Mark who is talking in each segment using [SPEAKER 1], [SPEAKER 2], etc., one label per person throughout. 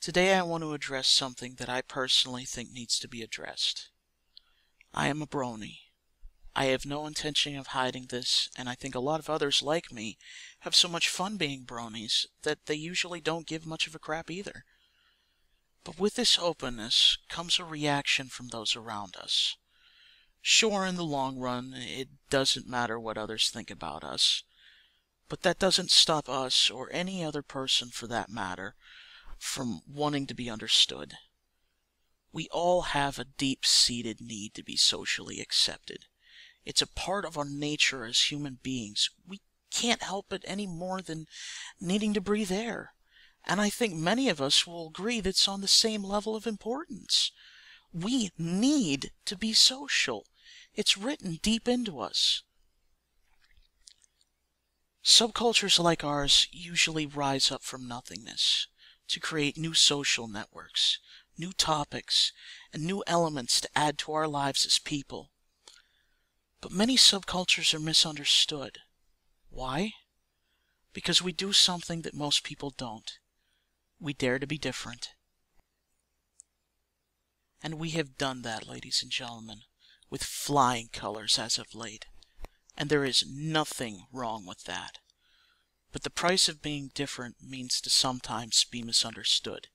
[SPEAKER 1] Today I want to address something that I personally think needs to be addressed. I am a brony. I have no intention of hiding this, and I think a lot of others like me have so much fun being bronies that they usually don't give much of a crap either. But with this openness comes a reaction from those around us. Sure, in the long run, it doesn't matter what others think about us, but that doesn't stop us, or any other person for that matter, from wanting to be understood. We all have a deep-seated need to be socially accepted. It's a part of our nature as human beings. We can't help it any more than needing to breathe air. And I think many of us will agree that it's on the same level of importance. We need to be social. It's written deep into us. Subcultures like ours usually rise up from nothingness to create new social networks, new topics, and new elements to add to our lives as people. But many subcultures are misunderstood. Why? Because we do something that most people don't. We dare to be different. And we have done that, ladies and gentlemen, with flying colors as of late. And there is nothing wrong with that. But the price of being different means to sometimes be misunderstood,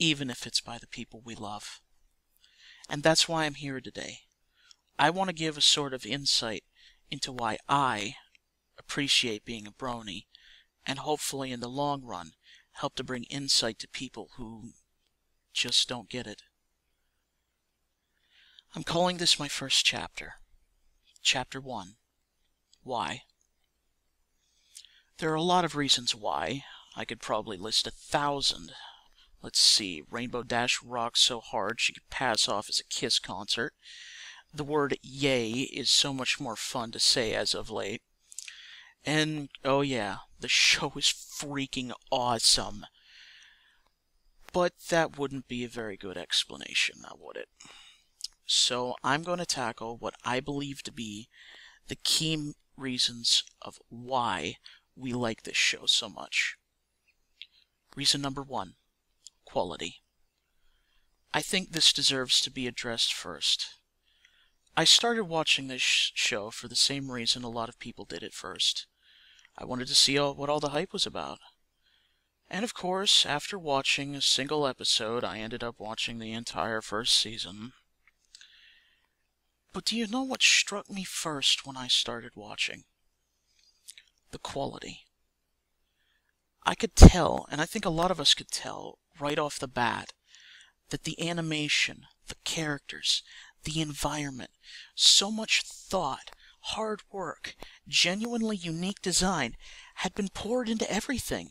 [SPEAKER 1] even if it's by the people we love. And that's why I'm here today. I want to give a sort of insight into why I appreciate being a brony, and hopefully in the long run help to bring insight to people who just don't get it. I'm calling this my first chapter. Chapter 1. Why? There are a lot of reasons why. I could probably list 1,000. Let's see. Rainbow Dash rocks so hard she could pass off as a Kiss concert. The word yay is so much more fun to say as of late. And, oh yeah, the show is freaking awesome. But that wouldn't be a very good explanation, now would it? So I'm going to tackle what I believe to be the key reasons of why we like this show so much. Reason number 1, quality. I think this deserves to be addressed first. I started watching this show for the same reason a lot of people did at first. I wanted to see what all the hype was about. And of course, after watching a single episode, I ended up watching the entire first season. But do you know what struck me first when I started watching? The quality. I could tell, and I think a lot of us could tell, right off the bat, that the animation, the characters, the environment, so much thought, hard work, genuinely unique design had been poured into everything.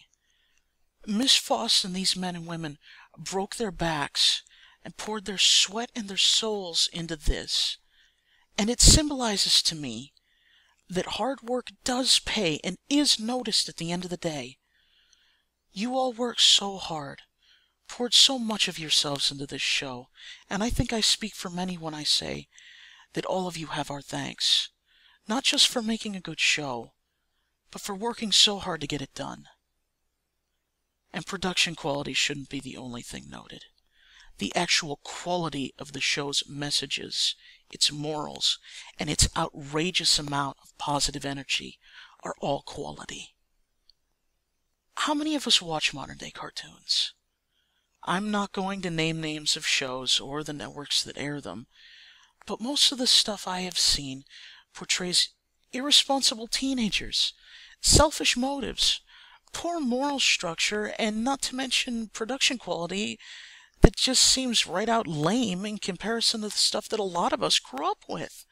[SPEAKER 1] Miss Foss and these men and women broke their backs and poured their sweat and their souls into this. And it symbolizes to me that hard work does pay and is noticed at the end of the day. You all worked so hard, poured so much of yourselves into this show, and I think I speak for many when I say that all of you have our thanks, not just for making a good show, but for working so hard to get it done. And production quality shouldn't be the only thing noted. The actual quality of the show's messages, its morals, and its outrageous amount of positive energy are all quality. How many of us watch modern-day cartoons? I'm not going to name names of shows or the networks that air them, but most of the stuff I have seen portrays irresponsible teenagers, selfish motives, poor moral structure, and not to mention production quality that just seems right out lame in comparison to the stuff that a lot of us grew up with.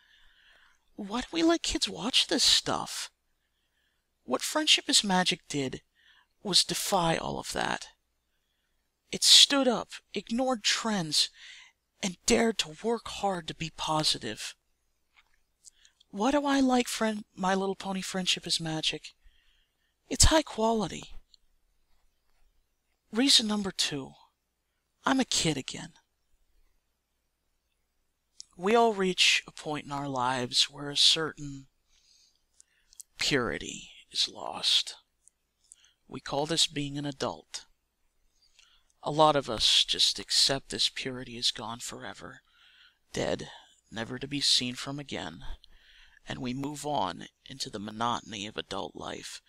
[SPEAKER 1] Why do we let kids watch this stuff? What Friendship is Magic did was defy all of that. It stood up, ignored trends, and dared to work hard to be positive. Why do I like My Little Pony Friendship is Magic? It's high quality. Reason number 2. I'm a kid again. We all reach a point in our lives where a certain purity is lost. We call this being an adult. A lot of us just accept this purity is gone forever, dead, never to be seen from again, and we move on into the monotony of adult life,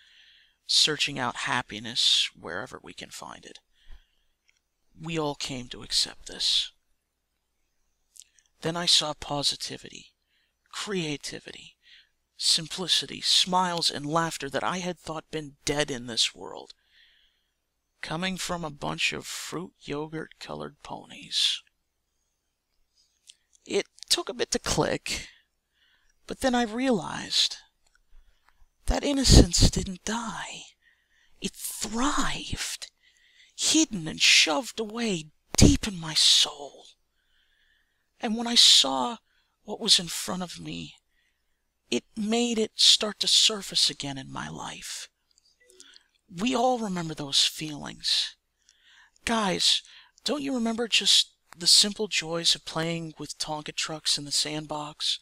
[SPEAKER 1] searching out happiness wherever we can find it. We all came to accept this. Then I saw positivity, creativity, simplicity, smiles, and laughter that I had thought been dead in this world, coming from a bunch of fruit yogurt-colored ponies. It took a bit to click, but then I realized that innocence didn't die. It thrived, hidden and shoved away deep in my soul. And when I saw what was in front of me, it made it start to surface again in my life. We all remember those feelings. Guys, don't you remember just the simple joys of playing with Tonka trucks in the sandbox,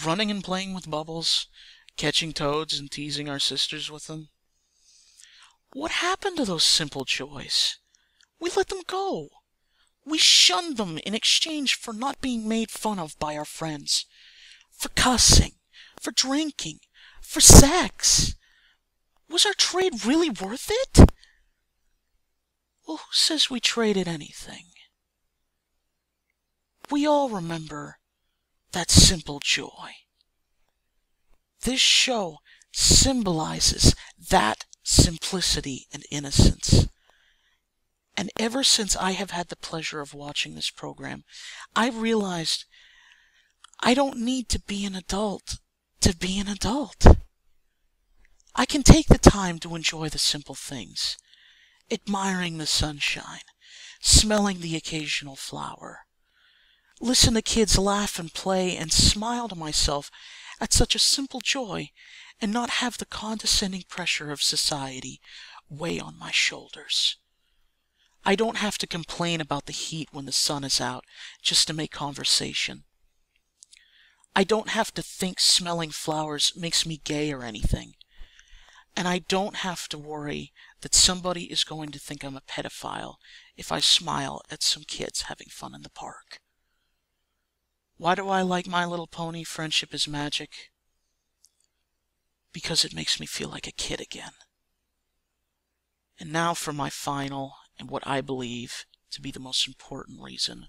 [SPEAKER 1] running and playing with bubbles, catching toads and teasing our sisters with them? What happened to those simple joys? We let them go. We shunned them in exchange for not being made fun of by our friends, for cussing, for drinking, for sex. Was our trade really worth it? Well, who says we traded anything? We all remember that simple joy. This show symbolizes that simplicity and innocence. And ever since I have had the pleasure of watching this program, I've realized I don't need to be an adult to be an adult. I can take the time to enjoy the simple things, admiring the sunshine, smelling the occasional flower, listen to kids laugh and play, and smile to myself at such a simple joy, and not have the condescending pressure of society weigh on my shoulders. I don't have to complain about the heat when the sun is out just to make conversation. I don't have to think smelling flowers makes me gay or anything. And I don't have to worry that somebody is going to think I'm a pedophile if I smile at some kids having fun in the park. Why do I like My Little Pony Friendship is Magic? Because it makes me feel like a kid again. And now for my final and what I believe to be the most important reason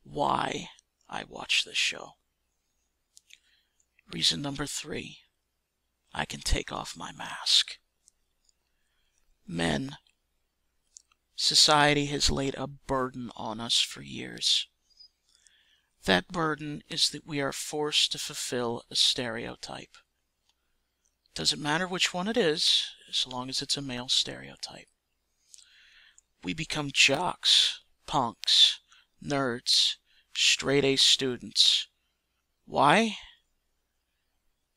[SPEAKER 1] why I watch this show. Reason number 3. I can take off my mask. Men, society has laid a burden on us for years. That burden is that we are forced to fulfill a stereotype. Doesn't matter which one it is, as long as it's a male stereotype. We become jocks, punks, nerds, straight-A students. Why?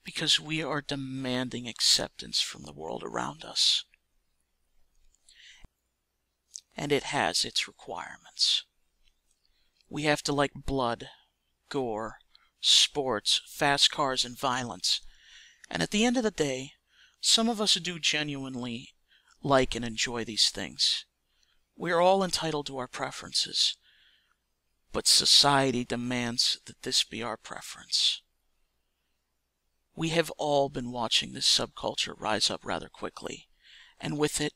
[SPEAKER 1] Because we are demanding acceptance from the world around us. And it has its requirements. We have to like blood, gore, sports, fast cars, and violence. And at the end of the day, some of us do genuinely like and enjoy these things. We are all entitled to our preferences. But society demands that this be our preference. We have all been watching this subculture rise up rather quickly, and with it,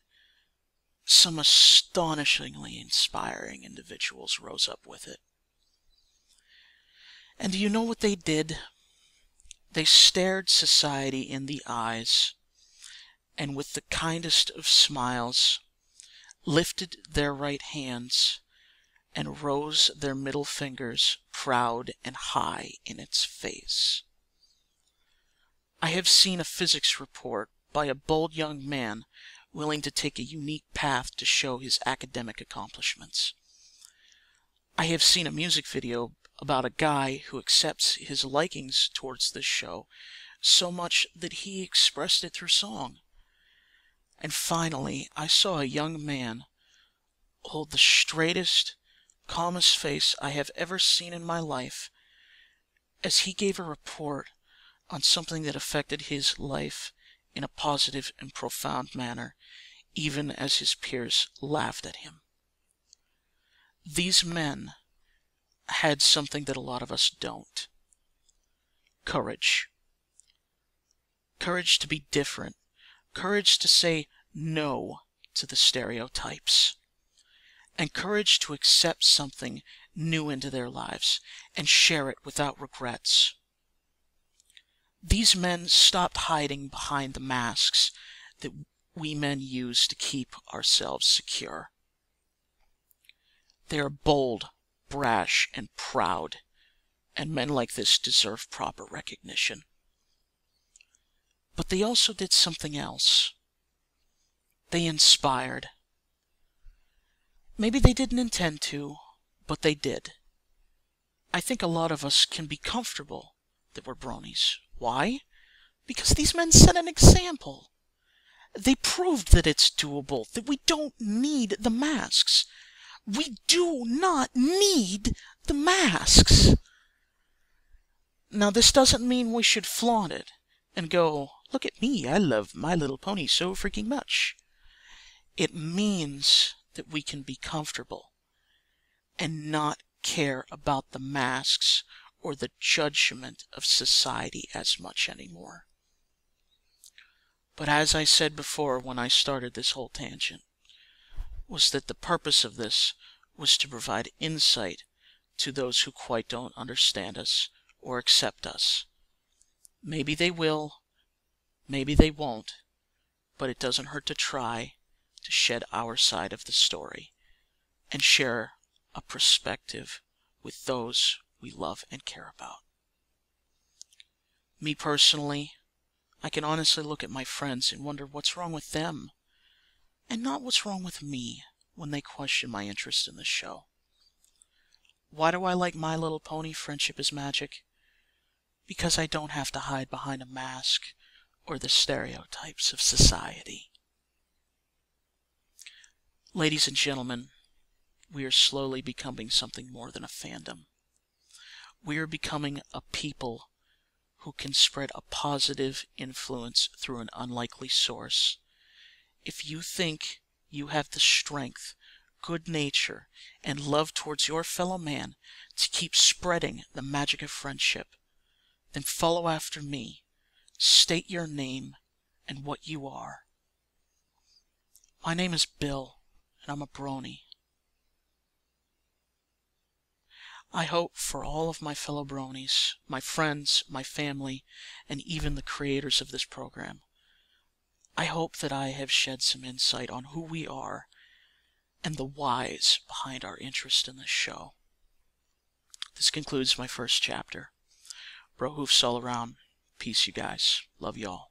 [SPEAKER 1] some astonishingly inspiring individuals rose up with it. And do you know what they did? They stared society in the eyes, and with the kindest of smiles, lifted their right hands, and rose their middle fingers proud and high in its face. I have seen a physics report by a bold young man willing to take a unique path to show his academic accomplishments. I have seen a music video about a guy who accepts his likings towards this show so much that he expressed it through song. And finally, I saw a young man hold the straightest, calmest face I have ever seen in my life as he gave a report on something that affected his life in a positive and profound manner, even as his peers laughed at him. These men had something that a lot of us don't. Courage. Courage to be different. Courage to say no to the stereotypes. And courage to accept something new into their lives and share it without regrets. These men stopped hiding behind the masks that we men use to keep ourselves secure. They are bold, brash, and proud, and men like this deserve proper recognition. But they also did something else. They inspired. Maybe they didn't intend to, but they did. I think a lot of us can be comfortable that we're bronies. Why? Because these men set an example. They proved that it's doable, that we don't need the masks. We do not need the masks. Now, this doesn't mean we should flaunt it and go, look at me, I love My Little Pony so freaking much. It means that we can be comfortable and not care about the masks or the judgment of society as much anymore. But as I said before when I started this whole tangent, was that the purpose of this was to provide insight to those who quite don't understand us or accept us. Maybe they will, maybe they won't, but it doesn't hurt to try to shed our side of the story and share a perspective with those we love and care about. Me personally, I can honestly look at my friends and wonder what's wrong with them and not what's wrong with me when they question my interest in this show. Why do I like My Little Pony Friendship is Magic? Because I don't have to hide behind a mask or the stereotypes of society. Ladies and gentlemen, we are slowly becoming something more than a fandom. We are becoming a people who can spread a positive influence through an unlikely source. If you think you have the strength, good nature, and love towards your fellow man to keep spreading the magic of friendship, then follow after me. State your name and what you are. My name is Bill, and I'm a brony. I hope for all of my fellow bronies, my friends, my family, and even the creators of this program, I hope that I have shed some insight on who we are and the whys behind our interest in this show. This concludes my first chapter. Bro hoofs all around. Peace, you guys. Love y'all.